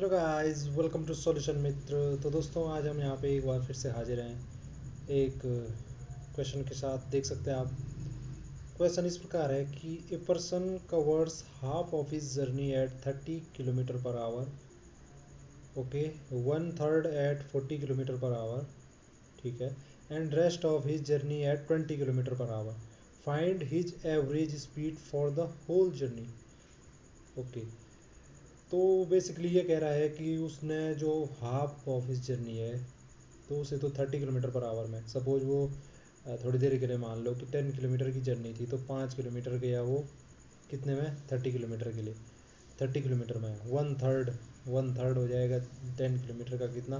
Hello guys, welcome to solution Mitra. तो दोस्तों, आज हम यहाँ पे एक बार फिर से हाजिर हैं एक क्वेश्चन के साथ। देख सकते हैं आप। क्वेश्चन इस प्रकार है कि a person covers half of his journey at 30 kilometre per hour, okay, one third at 40 kilometre per hour, ठीक है, and rest of his journey at 20 kilometre per hour. Find his average speed for the whole journey. Okay, तो basically ये कह रहा है कि उसने जो हाफ ऑफ हिज जर्नी है, तो उसे तो 30 किलोमीटर पर आवर में, सपोज वो थोड़ी देर के लिए मान लो कि 10 किलोमीटर की जर्नी थी, तो 5 किलोमीटर गया वो कितने में, 30 किलोमीटर के लिए। 30 किलोमीटर में वन थर्ड हो जाएगा 10 किलोमीटर का, कितना,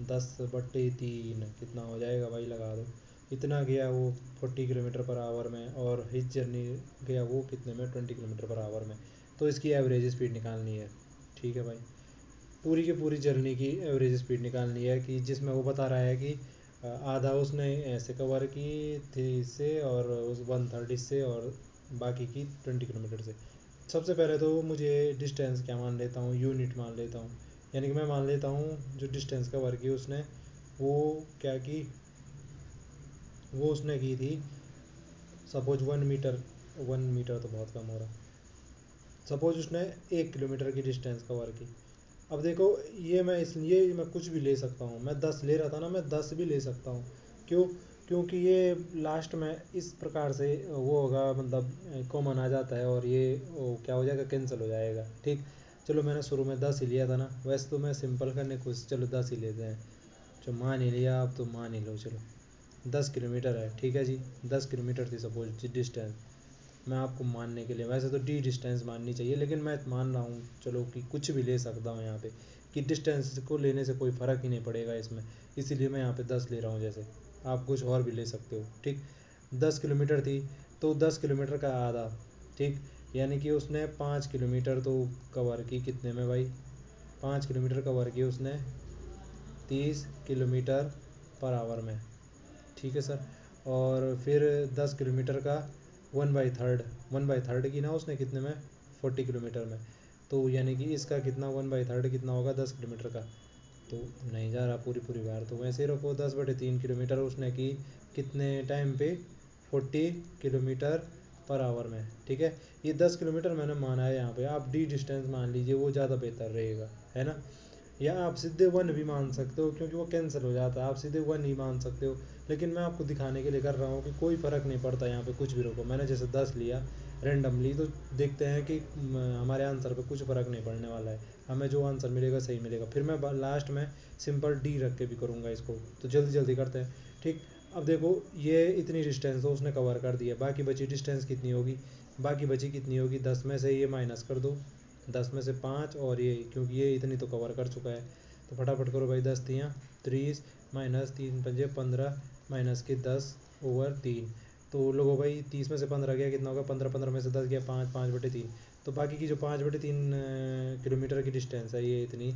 10/3 कितना हो जाएगा भाई, लगा दो। इतना गया वो 40 किलोमीटर पर आवर में, और हिज जर्नी गया वो कितने में, 20 किलोमीटर पर आवर में। तो इसकी एवरेज स्पीड निकालनी है। ठीक है भाई, पूरी की पूरी जर्नी की एवरेज स्पीड निकालनी है, कि जिसमें वो बता रहा है कि आधा उसने ऐसे कवर की थी इससे, और उस वन थर्ड इससे, और बाकी की 20 किलोमीटर से। सबसे पहले तो मुझे डिस्टेंस क्या मान लेता हूँ, यूनिट मान लेता हूँ। यानी कि मैं मान लेता हूँ जो डिस्टेंस कवर की उसने, वो क्या की, वो उसने की थी सपोज 1 मीटर। 1 मीटर तो बहुत कम हो रहा। सपोज उसने 1 किलोमीटर की डिस्टेंस कवर की। अब देखो, ये मैं इसलिए मैं कुछ भी ले सकता हूँ। मैं 10 ले रहा था ना, मैं 10 भी ले सकता हूँ। क्यों? क्योंकि ये लास्ट में इस प्रकार से वो होगा, मतलब कॉमन आ जाता है, और ये वो क्या हो जाएगा, कैंसिल हो जाएगा। ठीक, चलो मैंने शुरू में 10 ही लिया था ना, वैसे तो मैं सिंपल करने की कोशिश, चलो 10 ही लेते हैं। जो मान ही लिया, अब तो मान ही लो, चलो 10 किलोमीटर है। ठीक है जी, 10 किलोमीटर थी सपोज डिस्टेंस। मैं आपको मानने के लिए, वैसे तो डी डिस्टेंस माननी चाहिए, लेकिन मैं मान रहा हूँ चलो कि कुछ भी ले सकता हूँ यहाँ पे, कि डिस्टेंस को लेने से कोई फ़र्क ही नहीं पड़ेगा इसमें। इसीलिए मैं यहाँ पे 10 ले रहा हूँ। जैसे आप कुछ और भी ले सकते हो। ठीक, 10 किलोमीटर थी, तो 10 किलोमीटर का आधा, ठीक, यानी कि उसने 5 किलोमीटर तो कवर की कितने में भाई, 5 किलोमीटर कवर की उसने 30 किलोमीटर पर आवर में। ठीक है सर। और फिर 10 किलोमीटर का 1/3, 1/3 की ना उसने कितने में, 40 किलोमीटर में। तो यानी कि इसका कितना 1/3 कितना होगा, 10 किलोमीटर का। तो नहीं जा रहा पूरी पूरी बार, तो वैसे ही रखो। 10/3 किलोमीटर उसने की कितने टाइम पे, 40 किलोमीटर पर आवर में। ठीक है, ये 10 किलोमीटर मैंने माना है यहाँ पे। आप डी डिस्टेंस मान लीजिए, वो ज़्यादा बेहतर रहेगा, है ना। या आप सीधे 1 भी मान सकते हो, क्योंकि वो कैंसिल हो जाता है। आप सीधे 1 ही मान सकते हो, लेकिन मैं आपको दिखाने के लिए कर रहा हूँ कि कोई फ़र्क नहीं पड़ता यहाँ पे, कुछ भी रखो। मैंने जैसे 10 लिया रेंडमली, तो देखते हैं कि हमारे आंसर पे कुछ फ़र्क नहीं पड़ने वाला है। हमें जो आंसर मिलेगा सही मिलेगा। फिर मैं लास्ट में सिंपल डी रख के भी करूँगा इसको। तो जल्दी जल्दी करते हैं। ठीक, अब देखो, ये इतनी डिस्टेंस तो उसने कवर कर दिया, बाकी बची डिस्टेंस कितनी होगी, बाकी बची कितनी होगी, 10 में से ये माइनस कर दो, 10 में से 5, और ये क्योंकि ये इतनी तो कवर कर चुका है, तो फटाफट करो भाई। 10 30 माइनस 3×5 = 15, माइनस के 10/3। तो लोगो भाई, 30 में से 15 गया, कितना होगा, 15, 15 में से 10 गया 5, 5/3। तो बाकी की जो 5/3 किलोमीटर की डिस्टेंस है, ये इतनी,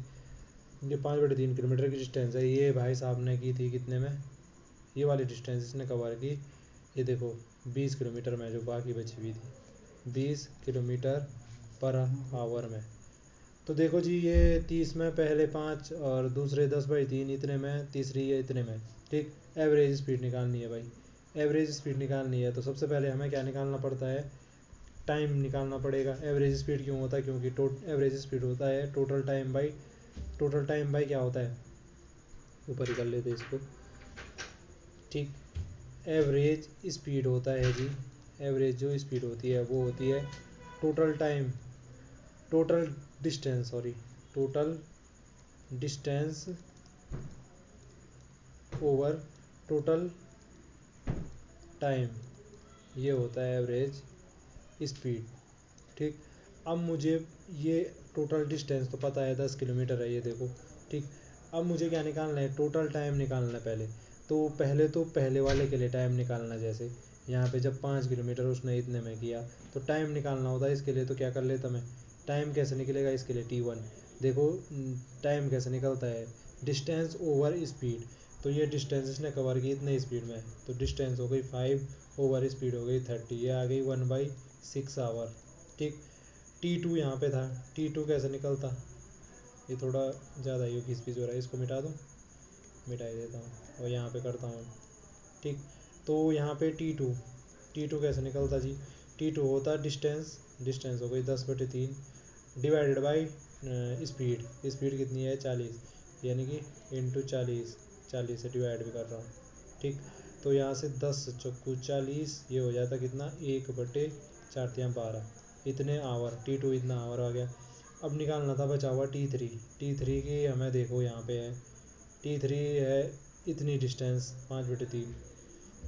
ये 5/3 किलोमीटर की डिस्टेंस है, ये भाई साहब ने की थी कितने में, ये वाली डिस्टेंस इसने कवर की, ये देखो 20 किलोमीटर में, जो बाकी बची हुई थी 20 किलोमीटर पर आवर में। तो देखो जी, ये 30 में पहले 5, और दूसरे 10/3 इतने में, तीसरी ये इतने में। ठीक, एवरेज स्पीड निकालनी है भाई। एवरेज स्पीड निकालनी है, तो सबसे पहले हमें क्या निकालना पड़ता है, टाइम निकालना पड़ेगा। एवरेज स्पीड क्यों होता है, क्योंकि एवरेज स्पीड होता है टोटल टाइम बाई क्या होता है, ऊपर ही कर लेते इसको। ठीक, एवरेज स्पीड होता है जी, एवरेज जो स्पीड होती है वो होती है total time, total distance, sorry, total distance over total time, ये होता है एवरेज स्पीड। ठीक, अब मुझे ये टोटल डिस्टेंस तो पता है 10 किलोमीटर है, ये देखो। ठीक, अब मुझे क्या निकालना है, टोटल टाइम निकालना है पहले। तो पहले वाले के लिए टाइम निकालना, जैसे यहाँ पे जब 5 किलोमीटर उसने इतने में किया, तो टाइम निकालना होता है। इसके लिए तो क्या कर लेता मैं, टाइम कैसे निकलेगा इसके लिए, T1। देखो, टाइम कैसे निकलता है, डिस्टेंस ओवर स्पीड। तो ये डिस्टेंस इसने कवर की इतने स्पीड में, तो डिस्टेंस हो गई 5, ओवर स्पीड हो गई 30, ये आ गई 1/6 आवर। ठीक, T2 यहाँ पे था, T2 कैसे निकलता, ये थोड़ा ज़्यादा ही घिस पिस हो रहा है, इसको मिटा दूँ, मिटा ही देता हूँ और यहाँ पे करता हूँ। ठीक, तो यहाँ पे टी टू कैसे निकलता जी? टी टू होता डिस्टेंस, डिस्टेंस हो गई 10/3 डिवाइडेड बाई स्पीड। स्पीड कितनी है? 40, यानी कि इंटू 40, 40 से डिवाइड भी कर रहा हूँ। ठीक, तो यहाँ से 10 चौकू 40, ये हो जाता कितना? 1/4 इतने आवर, टी टू इतना आवर आ गया। अब निकालना था बचा हुआ टी थ्री की हमें देखो यहाँ पे है, टी3 है इतनी डिस्टेंस 5/3,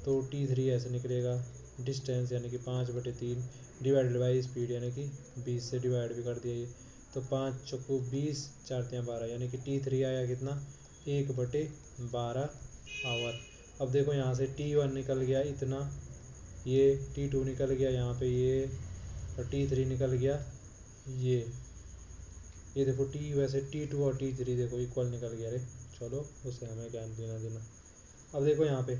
तो टी3 ऐसे निकलेगा डिस्टेंस यानी कि 5/3 डिवाइडेड बाई स्पीड यानी कि 20 से डिवाइड भी कर दिया ये, तो 5 चौको 20, 4×3 12, यानी कि टी3 आया कितना? 1/12 आवर। अब देखो यहाँ से टी1 निकल गया इतना, ये टी2 निकल गया यहाँ पे ये, और टी3 निकल गया ये देखो वैसे टी2 और टी3 देखो इक्वल निकल गया रे। चलो उससे हमें क्या देना देना। अब देखो यहाँ पे,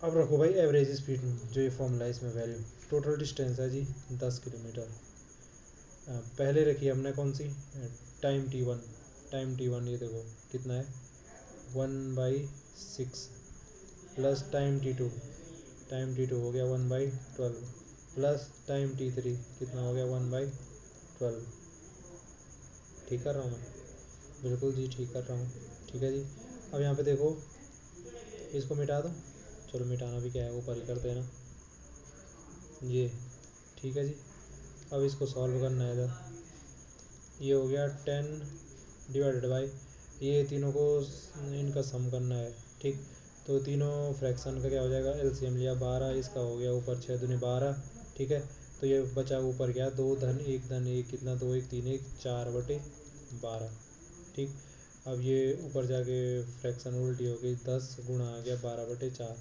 अब रखो भाई एवरेज स्पीड, जो ये फॉर्मूला है इसमें वैल्यू, टोटल डिस्टेंस है जी 10 किलोमीटर। पहले रखी हमने कौन सी? टाइम टी1, टाइम टी1 ये देखो कितना है? 1/6 प्लस टाइम टी टू हो गया 1/12 प्लस टाइम टी3 कितना हो गया? 1/12। ठीक कर रहा हूँ मैं? बिल्कुल जी ठीक कर रहा हूँ। ठीक है जी, अब यहाँ पे देखो, इसको मिटा दो, चलो मिटाना भी क्या है, ऊपर ही करते हैं ना ये। ठीक है जी, अब इसको सॉल्व करना है इधर, ये हो गया 10 डिवाइडेड बाई, ये तीनों को इनका सम करना है। ठीक, तो तीनों फ्रैक्शन का क्या हो जाएगा? एलसीएम लिया 12, इसका हो गया ऊपर 6 दूनी 12। ठीक है, तो ये बचा ऊपर क्या? 2 धन 1 कितना? 2 1 3 1 4/12। ठीक, अब ये ऊपर जाके फ्रैक्शन उल्टी हो गई, 10 गुणा आ गया 12/4।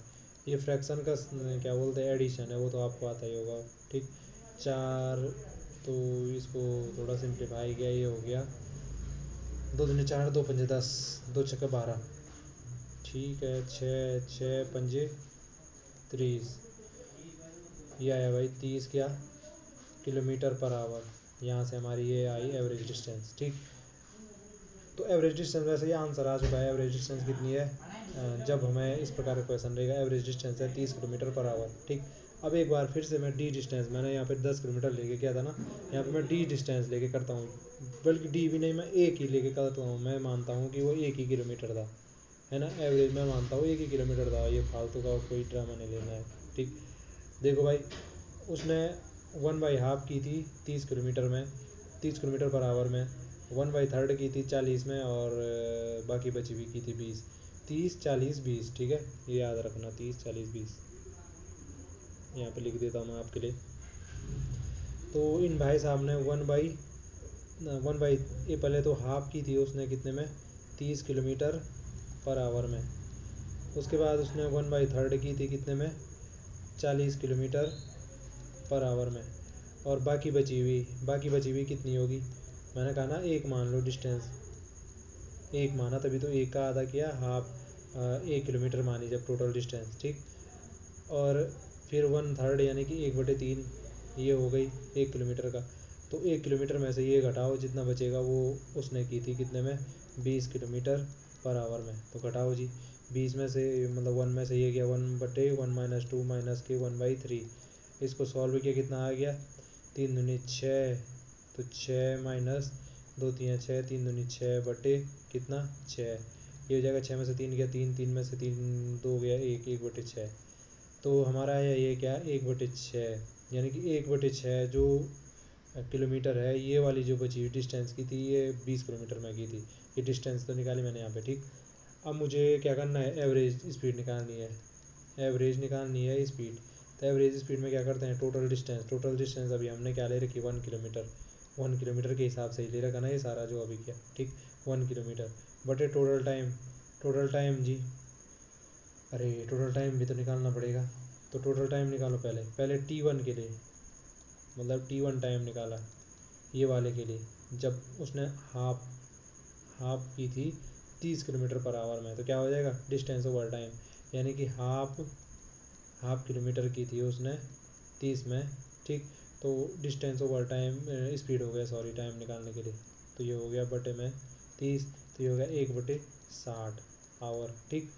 ये फ्रैक्शन का क्या बोलते हैं? एडिशन है, वो तो आपको आता ही होगा। ठीक, 4, तो इसको थोड़ा सिंप्लीफाई किया, ये हो गया 2 दूनी 4, 2 पंजे 10, 2 छक्के 12। ठीक है, 6 6 पंजे 30, ये आया भाई 30 क्या? Kilometre per our. यहाँ से हमारी ये आई एवरेज डिस्टेंस। ठीक, तो एवरेज डिस्टेंस वैसे ये आंसर आ चुका है। एवरेज डिस्टेंस कितनी है? जब हमें इस प्रकार का क्वेश्चन रहेगा, एवरेज डिस्टेंस है 30 किलोमीटर पर आवर। ठीक, अब एक बार फिर से मैं डी डिस्टेंस, मैंने यहाँ पे 10 किलोमीटर लेके किया था ना, यहाँ पे मैं डी डिस्टेंस लेके करता हूँ, बल्कि डी भी नहीं, मैं एक ही लेके करता हूँ। मैं मानता हूँ कि वो 1 ही किलोमीटर था, है ना, एवरेज मैं मानता हूँ 1 ही किलोमीटर था, ये फालतू का कोई ड्रामा नहीं लेना है। ठीक, देखो भाई, उसने 1/2 की थी 30 किलोमीटर में, 30 किलोमीटर पर आवर में, 1/3 की थी 40 में, और बाकी बची हुई की थी 20, 30 40 20। ठीक है, ये याद रखना 30 40 20, यहाँ पे लिख देता हूँ मैं आपके लिए। तो इन भाई साहब ने 1/1 ये पहले तो हाफ की थी उसने कितने में? 30 किलोमीटर पर आवर में। उसके बाद उसने 1/3 की थी कितने में? 40 किलोमीटर पर आवर में, और बाकी बची हुई कितनी होगी? मैंने कहा ना एक मान लो डिस्टेंस, एक माना तभी तो एक का आधा किया, हाफ 1 किलोमीटर मानी जब टोटल डिस्टेंस। ठीक, और फिर 1/3 यानी कि 1/3, ये हो गई 1 किलोमीटर का। तो 1 किलोमीटर में से ये घटाओ, जितना बचेगा वो उसने की थी कितने में? 20 किलोमीटर पर आवर में। तो घटाओ जी, 20 में से मतलब 1 में से ये गया 1/1 माइनस 2 माइनस के 1/3, इसको सॉल्व किया कितना आ गया? 3 दूनी 6, तो 6 माइनस 2 3 6, 3 दूनी 6 बटे कितना? 6, ये हो जाएगा 6 में से 3 गया 3, 3 में से 3 2 गया 1, 1/6। तो हमारा है ये क्या? 1/6, यानी कि 1/6 जो किलोमीटर है, ये वाली जो बची हुई डिस्टेंस की थी, ये 20 किलोमीटर में की थी। ये डिस्टेंस तो निकाली मैंने यहाँ पे। ठीक, अब मुझे क्या करना है? एवरेज स्पीड निकालनी है, एवरेज निकालनी है स्पीड। तो एवरेज स्पीड में क्या करते हैं? टोटल डिस्टेंस अभी हमने क्या ले रखी? 1 किलोमीटर, 1 किलोमीटर के हिसाब से ही ले रखा ना ये सारा जो अभी किया। ठीक, 1 किलोमीटर बटे टोटल टाइम जी, अरे टोटल टाइम भी तो निकालना पड़ेगा। तो टोटल टाइम निकालो पहले टी1 के लिए, मतलब टी1 टाइम निकाला ये वाले के लिए, जब उसने हाफ की थी 30 किलोमीटर पर आवर में। तो क्या हो जाएगा? डिस्टेंस ओवर टाइम, यानी कि हाफ किलोमीटर की थी उसने 30 में। ठीक, तो डिस्टेंस ओवर टाइम स्पीड हो गया, सॉरी, टाइम निकालने के लिए। तो ये हो गया बटे में 30, तो ये हो गया 1/60 आवर। ठीक,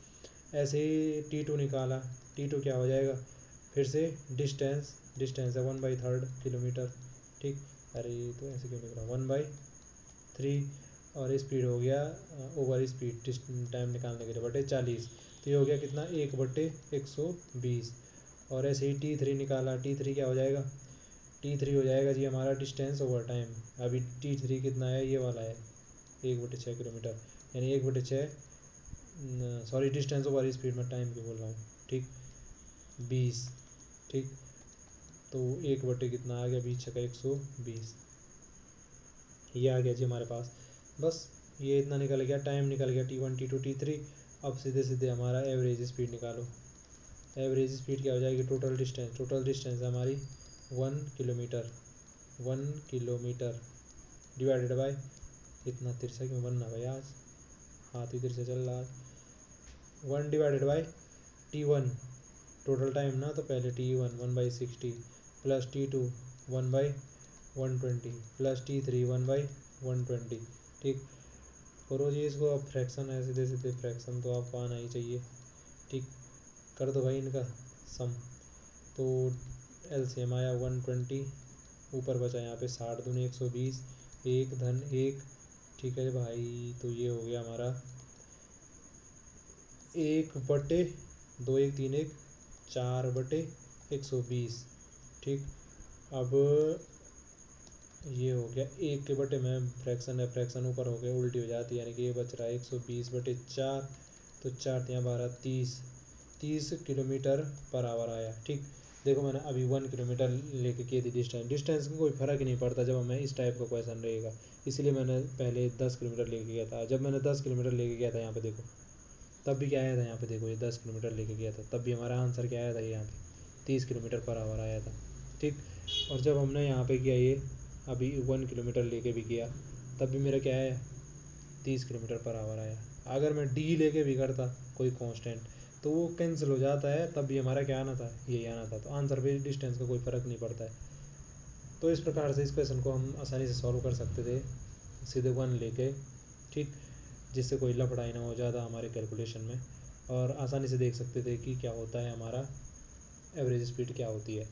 ऐसे ही T2 निकाला, T2 क्या हो जाएगा, फिर से डिस्टेंस है 1/3 किलोमीटर। ठीक, अरे तो ऐसे क्यों लिख रहा हूँ, 1/3, और स्पीड हो गया ओवर स्पीड टाइम निकालने के लिए बटे 40, तो ये हो गया कितना, 1/120। और ऐसे ही T3 निकाला, T3 क्या हो जाएगा, T3 हो जाएगा जी हमारा डिस्टेंस ओवर टाइम। अभी T3 कितना है, ये वाला है 1/6 किलोमीटर, यानी 1/6, सॉरी डिस्टेंस ओवर स्पीड में टाइम की बोल रहा हूँ। ठीक, 20। ठीक, तो 1/, कितना आ गया, 20×120, ये आ गया जी हमारे पास। बस ये इतना निकल गया, टाइम निकल गया T1 T2 T3। अब सीधे सीधे हमारा एवरेज स्पीड निकालो। एवरेज स्पीड क्या हो जाएगी, टोटल डिस्टेंस हमारी 1 किलोमीटर, 1 किलोमीटर डिवाइडेड बाय, इतना तिरछा क्यों बनना भाई, आज हाथ ही तिरछा चल रहा है। 1 divided by T1 total time ना, तो पहले T1 1/60 plus T2 1/120 plus T3 1/120। ठीक, करो जी इसको अब फ्रैक्शन है, सीधे सीधे फ्रैक्शन तो आपको आना ही चाहिए। ठीक, कर दो भाई इनका सम, तो एलसीएम आया 120, ऊपर बचा यहाँ पे 60 दूनी 120, 1 धन 1। ठीक है भाई, तो ये हो गया हमारा 1/2, 1 3 1 4/120। ठीक, अब ये हो गया 1 के बटे में फ्रैक्शन है, फ्रैक्शन ऊपर हो गया उल्टी हो जाती है, यानी कि ये बच रहा है 120/4, तो 4 यहाँ 12 30 किलोमीटर पर आवर आया। ठीक, देखो मैंने अभी 1 किलोमीटर लेके किए थी डिस्टेंस का कोई फ़र्क ही नहीं पड़ता जब हमें इस टाइप का क्वेश्चन रहेगा, इसीलिए मैंने पहले 10 किलोमीटर लेके गया था। जब मैंने 10 किलोमीटर लेके गया था यहाँ पे देखो, तब भी क्या आया था, यहाँ पे देखो ये 10 किलोमीटर लेके गया था, तब भी हमारा आंसर क्या आया था, यहाँ पे 30 किलोमीटर पर आवर आया था। ठीक, और जब हमने यहाँ पे किया ये अभी 1 किलोमीटर लेके भी किया, तब भी मेरा क्या आया, 30 किलोमीटर पर आवर आया। अगर मैं डी लेके भी करता कोई कांस्टेंट, तो वो कैंसिल हो जाता है, तब भी हमारा क्या आना था, यही आना था। तो आंसर पे डिस्टेंस का कोई फ़र्क नहीं पड़ता है। तो इस प्रकार से इस क्वेश्चन को हम आसानी से सॉल्व कर सकते थे, सीधे 1 लेके। ठीक, जिससे कोई लफड़ाई ना हो ज़्यादा हमारे कैलकुलेशन में, और आसानी से देख सकते थे कि क्या होता है हमारा एवरेज स्पीड क्या होती है।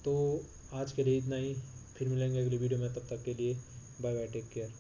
तो आज के लिए इतना ही, फिर मिलेंगे अगली वीडियो में, तब तक के लिए बाय बाय, टेक केयर।